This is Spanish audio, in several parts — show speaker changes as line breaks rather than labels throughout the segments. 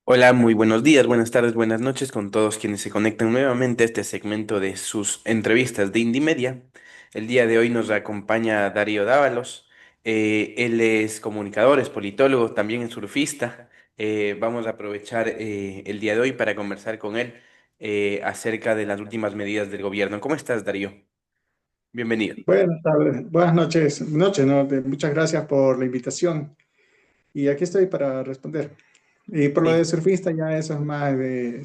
Hola, muy buenos días, buenas tardes, buenas noches con todos quienes se conectan nuevamente a este segmento de sus entrevistas de Indie Media. El día de hoy nos acompaña Darío Dávalos. Él es comunicador, es politólogo, también es surfista. Vamos a aprovechar el día de hoy para conversar con él acerca de las últimas medidas del gobierno. ¿Cómo estás, Darío? Bienvenido.
Buenas tardes, buenas noches, ¿no? Muchas gracias por la invitación y aquí estoy para responder. Y por lo de
Sí.
surfista, ya eso es más de...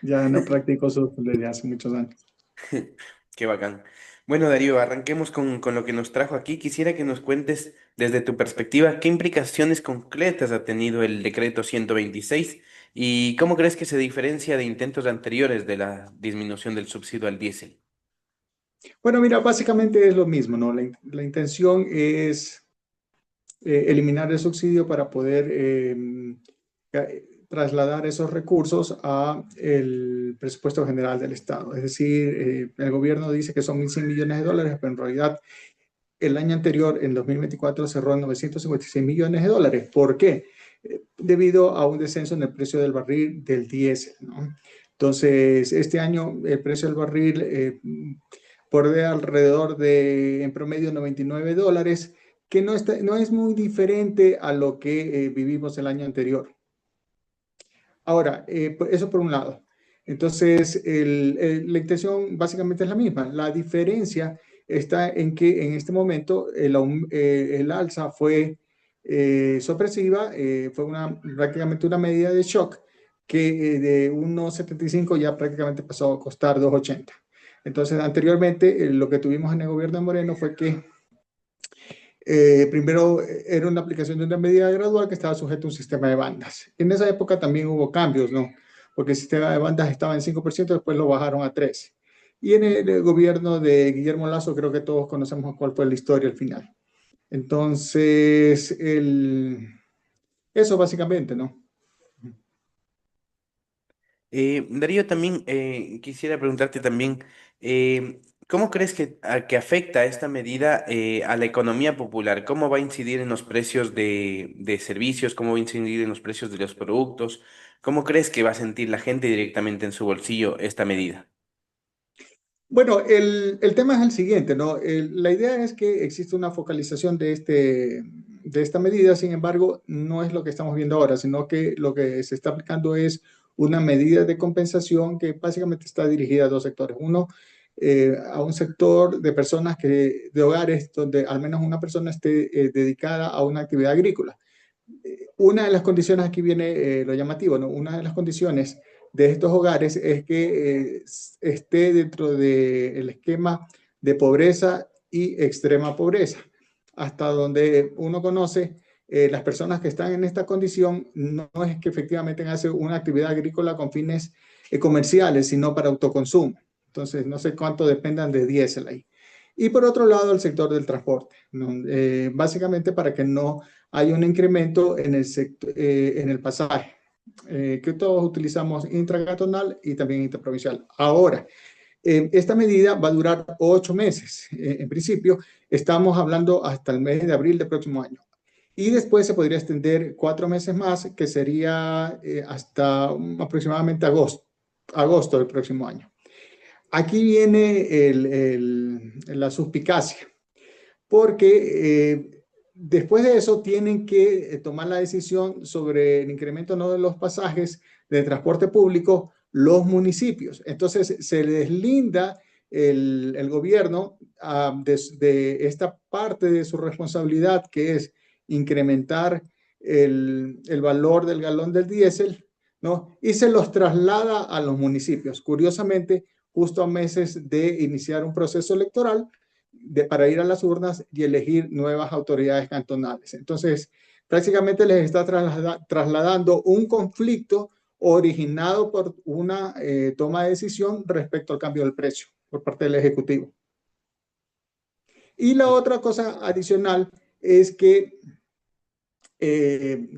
Ya no practico surf desde hace muchos años.
Qué bacán. Bueno, Darío, arranquemos con lo que nos trajo aquí. Quisiera que nos cuentes desde tu perspectiva qué implicaciones concretas ha tenido el decreto 126 y cómo crees que se diferencia de intentos anteriores de la disminución del subsidio al diésel.
Bueno, mira, básicamente es lo mismo, ¿no? La intención es eliminar el subsidio para poder trasladar esos recursos a el presupuesto general del Estado. Es decir, el gobierno dice que son 1.100 millones de dólares, pero en realidad el año anterior, en 2024, cerró en 956 millones de dólares. ¿Por qué? Debido a un descenso en el precio del barril del diésel, ¿no? Entonces, este año el precio del barril por de alrededor de, en promedio, $99, que no es muy diferente a lo que vivimos el año anterior. Ahora, eso por un lado. Entonces, la intención básicamente es la misma. La diferencia está en que en este momento el alza fue sorpresiva, fue prácticamente una medida de shock que de 1,75 ya prácticamente pasó a costar 2,80. Entonces, anteriormente lo que tuvimos en el gobierno de Moreno fue que primero era una aplicación de una medida gradual que estaba sujeto a un sistema de bandas. En esa época también hubo cambios, ¿no? Porque el sistema de bandas estaba en 5%, después lo bajaron a 3%. Y en el gobierno de Guillermo Lazo creo que todos conocemos cuál fue la historia al final. Entonces, eso básicamente, ¿no?
Darío, también quisiera preguntarte también, ¿cómo crees que afecta esta medida a la economía popular? ¿Cómo va a incidir en los precios de servicios? ¿Cómo va a incidir en los precios de los productos? ¿Cómo crees que va a sentir la gente directamente en su bolsillo esta medida?
Bueno, el tema es el siguiente, ¿no? La idea es que existe una focalización de esta medida, sin embargo, no es lo que estamos viendo ahora, sino que lo que se está aplicando es una medida de compensación que básicamente está dirigida a dos sectores. Uno, a un sector de personas de hogares donde al menos una persona esté dedicada a una actividad agrícola. Una de las condiciones, aquí viene lo llamativo, ¿no? Una de las condiciones de estos hogares es que esté dentro del esquema de pobreza y extrema pobreza. Hasta donde uno conoce, las personas que están en esta condición no es que efectivamente hacen una actividad agrícola con fines comerciales, sino para autoconsumo. Entonces, no sé cuánto dependan de diésel ahí. Y por otro lado, el sector del transporte, ¿no? Básicamente para que no hay un incremento en el pasaje, que todos utilizamos intragatonal y también interprovincial. Ahora, esta medida va a durar 8 meses. En principio, estamos hablando hasta el mes de abril del próximo año. Y después se podría extender 4 meses más, que sería hasta aproximadamente agosto del próximo año. Aquí viene la suspicacia porque después de eso tienen que tomar la decisión sobre el incremento no de los pasajes de transporte público los municipios. Entonces se deslinda el gobierno de esta parte de su responsabilidad, que es incrementar el valor del galón del diésel, ¿no? Y se los traslada a los municipios. Curiosamente, justo a meses de iniciar un proceso electoral, para ir a las urnas y elegir nuevas autoridades cantonales. Entonces, prácticamente les está trasladando un conflicto originado por una toma de decisión respecto al cambio del precio por parte del Ejecutivo. Y la otra cosa adicional es que eh,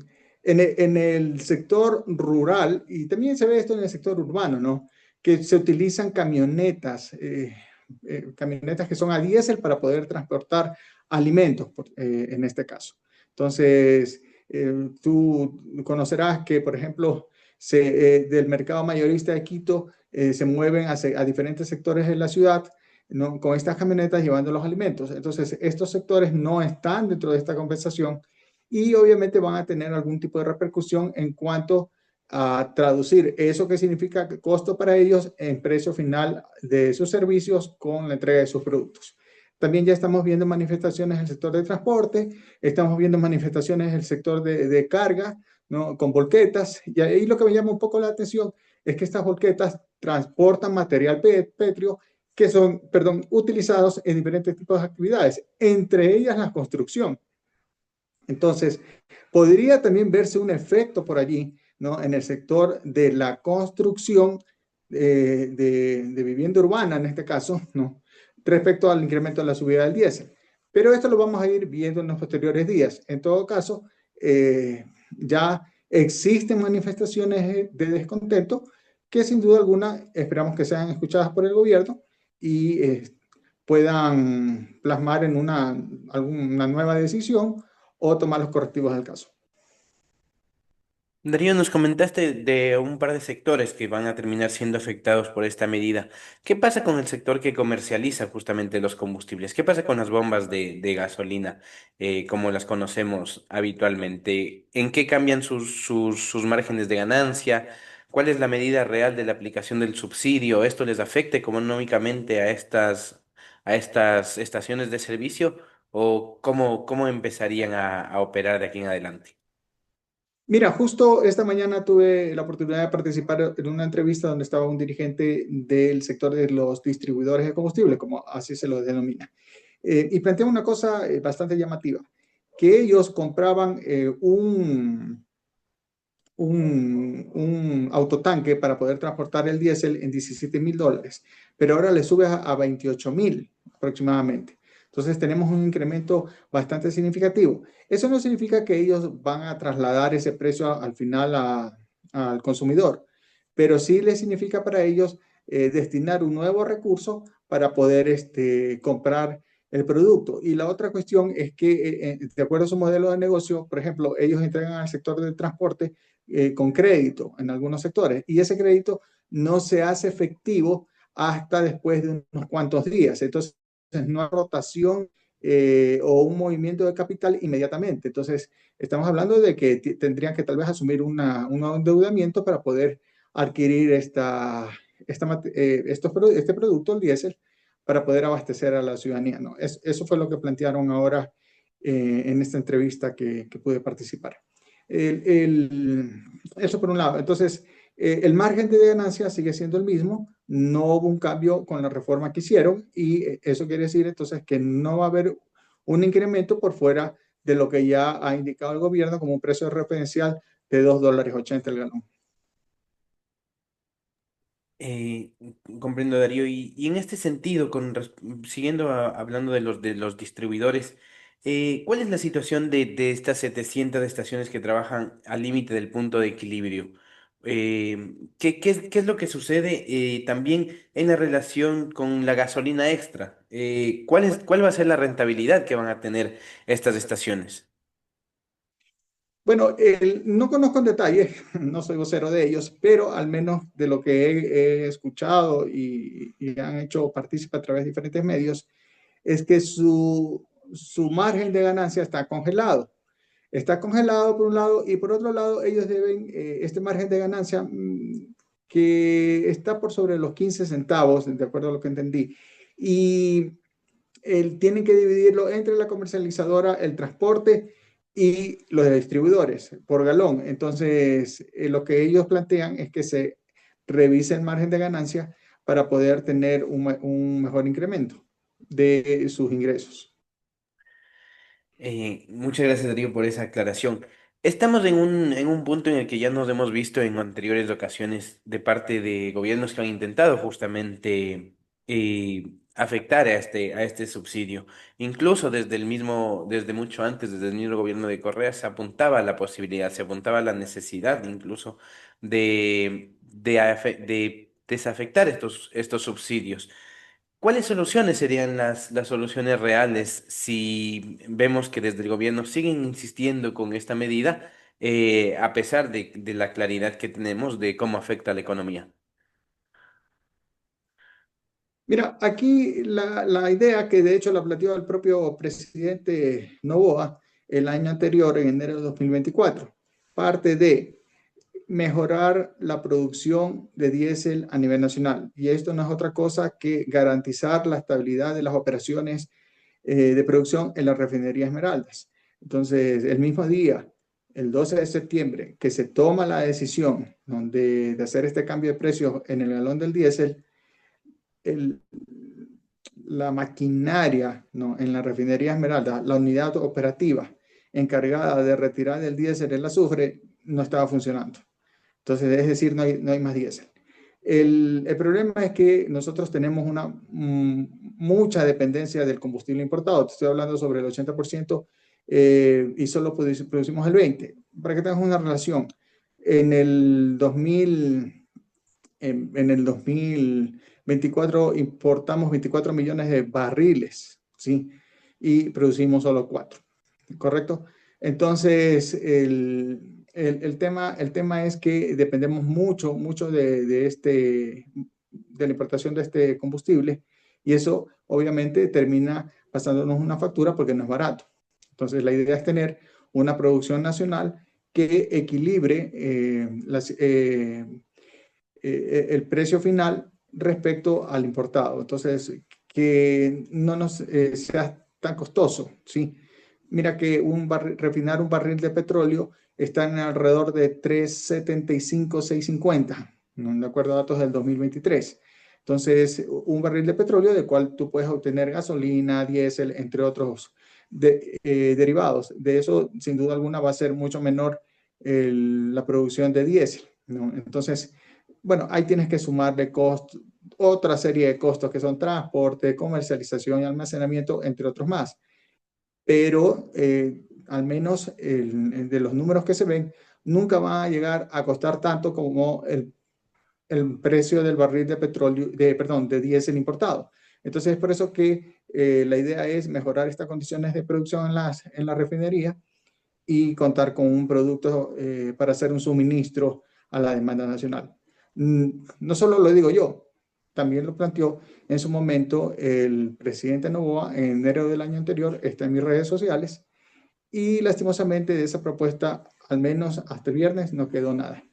en el sector rural, y también se ve esto en el sector urbano, ¿no? Que se utilizan camionetas que son a diésel para poder transportar alimentos, en este caso. Entonces, Tú conocerás que, por ejemplo, del mercado mayorista de Quito se mueven a diferentes sectores de la ciudad, ¿no? Con estas camionetas llevando los alimentos. Entonces, estos sectores no están dentro de esta compensación y obviamente van a tener algún tipo de repercusión en cuanto a traducir eso que significa costo para ellos en precio final de sus servicios con la entrega de sus productos. También ya estamos viendo manifestaciones en el sector de transporte, estamos viendo manifestaciones en el sector de carga, ¿no? Con volquetas, y ahí lo que me llama un poco la atención es que estas volquetas transportan material pétreo que son, perdón, utilizados en diferentes tipos de actividades, entre ellas la construcción. Entonces, podría también verse un efecto por allí, ¿no? En el sector de la construcción de vivienda urbana, en este caso, ¿no? Respecto al incremento de la subida del diésel. Pero esto lo vamos a ir viendo en los posteriores días. En todo caso, ya existen manifestaciones de descontento que sin duda alguna esperamos que sean escuchadas por el gobierno y puedan plasmar en alguna nueva decisión o tomar los correctivos del caso.
Darío, nos comentaste de un par de sectores que van a terminar siendo afectados por esta medida. ¿Qué pasa con el sector que comercializa justamente los combustibles? ¿Qué pasa con las bombas de gasolina, como las conocemos habitualmente? ¿En qué cambian sus márgenes de ganancia? ¿Cuál es la medida real de la aplicación del subsidio? ¿Esto les afecta económicamente a estas estaciones de servicio? ¿O cómo empezarían a operar de aquí en adelante?
Mira, justo esta mañana tuve la oportunidad de participar en una entrevista donde estaba un dirigente del sector de los distribuidores de combustible, como así se lo denomina, y plantea una cosa bastante llamativa, que ellos compraban un autotanque para poder transportar el diésel en $17,000, pero ahora le sube a 28,000 aproximadamente. Entonces tenemos un incremento bastante significativo. Eso no significa que ellos van a trasladar ese precio al final al consumidor, pero sí le significa para ellos destinar un nuevo recurso para poder comprar el producto. Y la otra cuestión es que, de acuerdo a su modelo de negocio, por ejemplo, ellos entregan al sector del transporte con crédito en algunos sectores y ese crédito no se hace efectivo hasta después de unos cuantos días. Entonces, no hay rotación o un movimiento de capital inmediatamente. Entonces, estamos hablando de que tendrían que tal vez asumir un endeudamiento para poder adquirir este producto, el diésel, para poder abastecer a la ciudadanía, ¿no? Eso fue lo que plantearon ahora en esta entrevista que pude participar. El, el, Eso por un lado. Entonces, el margen de ganancia sigue siendo el mismo. No hubo un cambio con la reforma que hicieron y eso quiere decir entonces que no va a haber un incremento por fuera de lo que ya ha indicado el gobierno como un precio referencial de $2.80 el galón.
Eh, Comprendo, Darío. Y en este sentido, siguiendo hablando de los distribuidores, ¿cuál es la situación de estas 700 estaciones que trabajan al límite del punto de equilibrio? ¿Qué es lo que sucede también en la relación con la gasolina extra? ¿Cuál va a ser la rentabilidad que van a tener estas estaciones?
Bueno, no conozco en detalle, no soy vocero de ellos, pero al menos de lo que he escuchado y han hecho partícipe a través de diferentes medios, es que su margen de ganancia está congelado. Está congelado por un lado y por otro lado ellos deben este margen de ganancia que está por sobre los 15 centavos, de acuerdo a lo que entendí. Y tienen que dividirlo entre la comercializadora, el transporte y los distribuidores por galón. Entonces, lo que ellos plantean es que se revise el margen de ganancia para poder tener un mejor incremento de sus ingresos.
Muchas gracias, Darío, por esa aclaración. Estamos en un punto en el que ya nos hemos visto en anteriores ocasiones de parte de gobiernos que han intentado justamente afectar a este subsidio. Incluso desde mucho antes, desde el mismo gobierno de Correa, se apuntaba a la posibilidad, se apuntaba a la necesidad incluso de desafectar estos subsidios. ¿Cuáles soluciones serían las soluciones reales si vemos que desde el gobierno siguen insistiendo con esta medida, a pesar de la claridad que tenemos de cómo afecta a la economía?
Mira, aquí la idea que de hecho la planteó el propio presidente Noboa el año anterior, en enero de 2024, parte de mejorar la producción de diésel a nivel nacional. Y esto no es otra cosa que garantizar la estabilidad de las operaciones de producción en la refinería Esmeraldas. Entonces, el mismo día, el 12 de septiembre, que se toma la decisión de hacer este cambio de precios en el galón del diésel, el, la maquinaria, ¿no?, en la refinería Esmeralda, la unidad operativa encargada de retirar el diésel, el azufre, no estaba funcionando. Entonces, es decir, no hay más diésel. El problema es que nosotros tenemos mucha dependencia del combustible importado. Te estoy hablando sobre el 80% y solo producimos el 20%. Para que tengas una relación, en el 2000, en el 2024 importamos 24 millones de barriles, ¿sí? Y producimos solo 4, ¿correcto? Entonces, el tema es que dependemos mucho de la importación de este combustible y eso obviamente termina pasándonos una factura porque no es barato. Entonces, la idea es tener una producción nacional que equilibre el precio final respecto al importado. Entonces, que no nos sea tan costoso, ¿sí? Mira que refinar un barril de petróleo está en alrededor de 3.75, 6.50, ¿no?, de acuerdo a datos del 2023. Entonces, un barril de petróleo del cual tú puedes obtener gasolina, diésel, entre otros derivados. De eso, sin duda alguna, va a ser mucho menor la producción de diésel, ¿no? Entonces, bueno, ahí tienes que sumarle otra serie de costos que son transporte, comercialización y almacenamiento, entre otros más. Pero al menos de los números que se ven, nunca va a llegar a costar tanto como el precio del barril de petróleo, perdón, de diésel importado. Entonces, es por eso que la idea es mejorar estas condiciones de producción en la refinería y contar con un producto para hacer un suministro a la demanda nacional. No solo lo digo yo, también lo planteó en su momento el presidente Noboa en enero del año anterior, está en mis redes sociales, y lastimosamente de esa propuesta, al menos hasta el viernes, no quedó nada.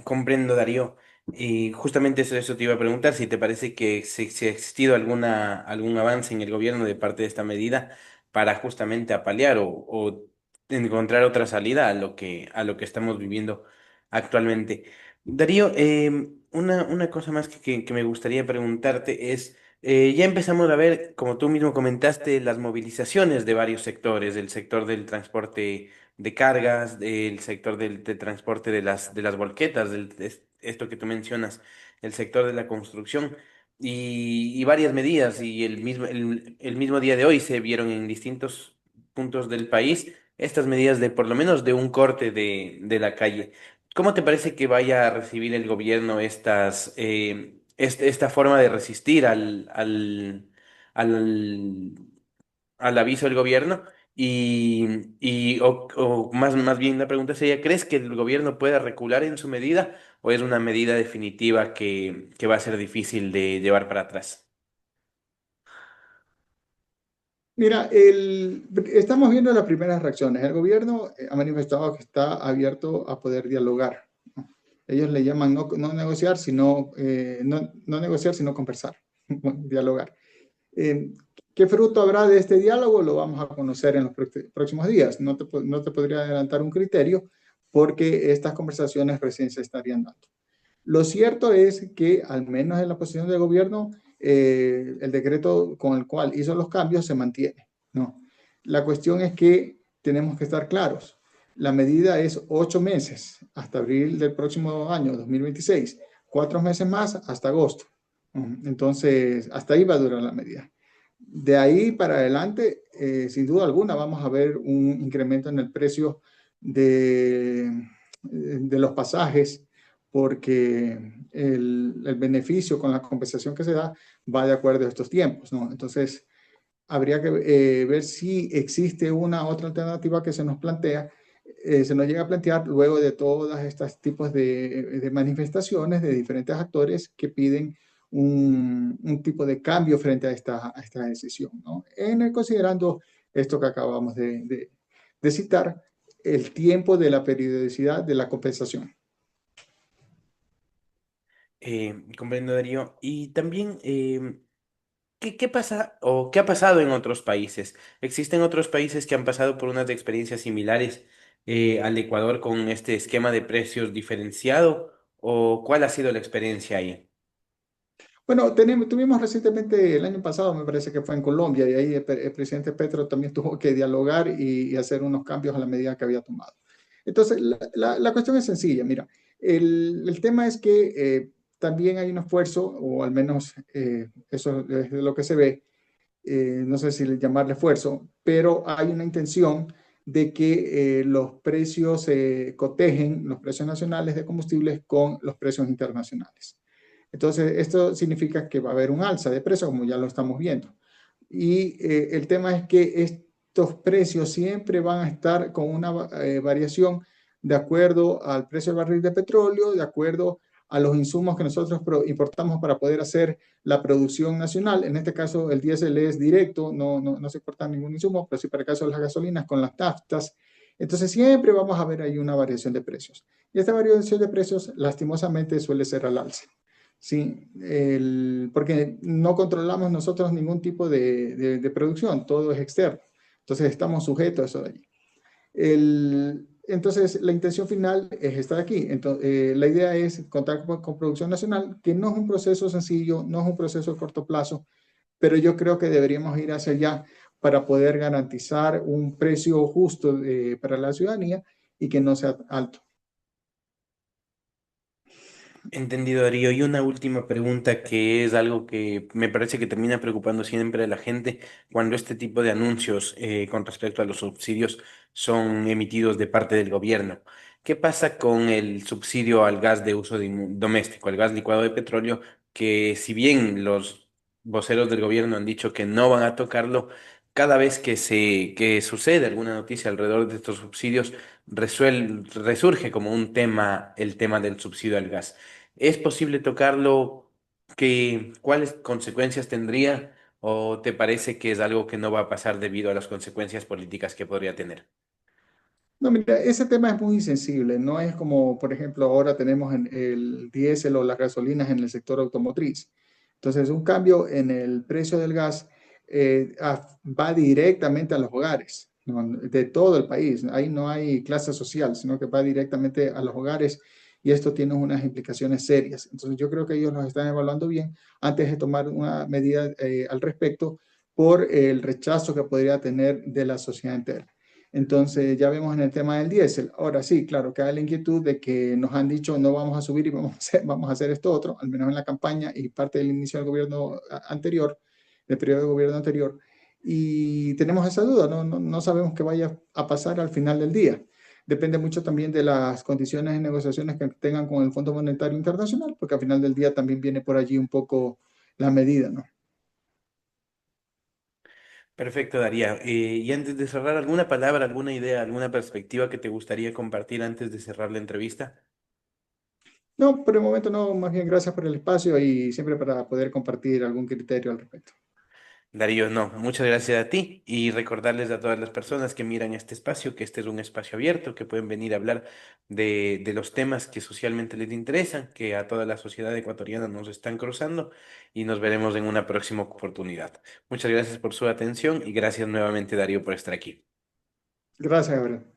Comprendo, Darío. Y justamente eso te iba a preguntar, si te parece que si ha existido algún avance en el gobierno de parte de esta medida para justamente apalear o encontrar otra salida a lo que estamos viviendo actualmente. Darío, una cosa más que me gustaría preguntarte es, ya empezamos a ver, como tú mismo comentaste, las movilizaciones de varios sectores, del sector del transporte de cargas, del sector del transporte de las volquetas, esto que tú mencionas, el sector de la construcción y varias medidas. Y el mismo día de hoy se vieron en distintos puntos del país estas medidas de por lo menos de un corte de la calle. ¿Cómo te parece que vaya a recibir el gobierno esta forma de resistir al, al aviso del gobierno? O más bien la pregunta sería, ¿crees que el gobierno pueda recular en su medida o es una medida definitiva que va a ser difícil de llevar para atrás?
Mira, estamos viendo las primeras reacciones. El gobierno ha manifestado que está abierto a poder dialogar, ¿no? Ellos le llaman no negociar, no negociar, sino conversar, dialogar. Eh, ¿Qué fruto habrá de este diálogo? Lo vamos a conocer en los próximos días. No te podría adelantar un criterio porque estas conversaciones recién se estarían dando. Lo cierto es que, al menos en la posición del gobierno, el decreto con el cual hizo los cambios se mantiene, ¿no? La cuestión es que tenemos que estar claros. La medida es 8 meses hasta abril del próximo año, 2026, 4 meses más hasta agosto. Entonces, hasta ahí va a durar la medida. De ahí para adelante, sin duda alguna, vamos a ver un incremento en el precio de los pasajes porque el beneficio con la compensación que se da va de acuerdo a estos tiempos, ¿no? Entonces, habría que ver si existe una otra alternativa que se nos plantea, se nos llega a plantear luego de todas estas tipos de manifestaciones de diferentes actores que piden un tipo de cambio frente a esta decisión, ¿no? Considerando esto que acabamos de citar, el tiempo de la periodicidad de la compensación.
Comprendo, Darío. Y también, ¿qué pasa o qué ha pasado en otros países? ¿Existen otros países que han pasado por unas experiencias similares al Ecuador con este esquema de precios diferenciado? ¿O cuál ha sido la experiencia ahí?
Bueno, tuvimos recientemente, el año pasado, me parece que fue en Colombia, y ahí el presidente Petro también tuvo que dialogar y hacer unos cambios a la medida que había tomado. Entonces, la cuestión es sencilla. Mira, el tema es que también hay un esfuerzo, o al menos eso es de lo que se ve, no sé si llamarle esfuerzo, pero hay una intención de que los precios cotejen, los precios nacionales de combustibles con los precios internacionales. Entonces, esto significa que va a haber un alza de precios, como ya lo estamos viendo. Y el tema es que estos precios siempre van a estar con una variación de acuerdo al precio del barril de petróleo, de acuerdo a los insumos que nosotros importamos para poder hacer la producción nacional. En este caso, el diésel es directo, no se importa ningún insumo, pero sí para el caso de las gasolinas con las naftas. Entonces, siempre vamos a ver ahí una variación de precios. Y esta variación de precios, lastimosamente, suele ser al alza. Sí, porque no controlamos nosotros ningún tipo de producción, todo es externo. Entonces estamos sujetos a eso de allí. Entonces la intención final es estar aquí. Entonces, la idea es contar con producción nacional, que no es un proceso sencillo, no es un proceso de corto plazo, pero yo creo que deberíamos ir hacia allá para poder garantizar un precio justo para la ciudadanía y que no sea alto.
Entendido, Darío. Y una última pregunta que es algo que me parece que termina preocupando siempre a la gente cuando este tipo de anuncios con respecto a los subsidios son emitidos de parte del gobierno. ¿Qué pasa con el subsidio al gas de uso doméstico, al gas licuado de petróleo, que si bien los voceros del gobierno han dicho que no van a tocarlo, cada vez que sucede alguna noticia alrededor de estos subsidios, resurge como un tema el tema del subsidio al gas? ¿Es posible tocarlo? ¿Cuáles consecuencias tendría? ¿O te parece que es algo que no va a pasar debido a las consecuencias políticas que podría tener?
No, mira, ese tema es muy sensible. No es como, por ejemplo, ahora tenemos el diésel o las gasolinas en el sector automotriz. Entonces, un cambio en el precio del gas va directamente a los hogares, ¿no? De todo el país. Ahí no hay clase social, sino que va directamente a los hogares y esto tiene unas implicaciones serias. Entonces, yo creo que ellos los están evaluando bien antes de tomar una medida al respecto por el rechazo que podría tener de la sociedad entera. Entonces, ya vemos en el tema del diésel. Ahora sí, claro, queda la inquietud de que nos han dicho no vamos a subir y vamos a hacer esto otro, al menos en la campaña y parte del inicio del gobierno anterior, del periodo de gobierno anterior. Y tenemos esa duda, no sabemos qué vaya a pasar al final del día. Depende mucho también de las condiciones de negociaciones que tengan con el Fondo Monetario Internacional, porque al final del día también viene por allí un poco la medida, ¿no?
Perfecto, Daría. Y antes de cerrar, ¿alguna palabra, alguna idea, alguna perspectiva que te gustaría compartir antes de cerrar la entrevista?
No, por el momento no, más bien gracias por el espacio y siempre para poder compartir algún criterio al respecto.
Darío, no, muchas gracias a ti y recordarles a todas las personas que miran este espacio que este es un espacio abierto, que pueden venir a hablar de los temas que socialmente les interesan, que a toda la sociedad ecuatoriana nos están cruzando y nos veremos en una próxima oportunidad. Muchas gracias por su atención y gracias nuevamente, Darío, por estar aquí.
Gracias, Gabriel.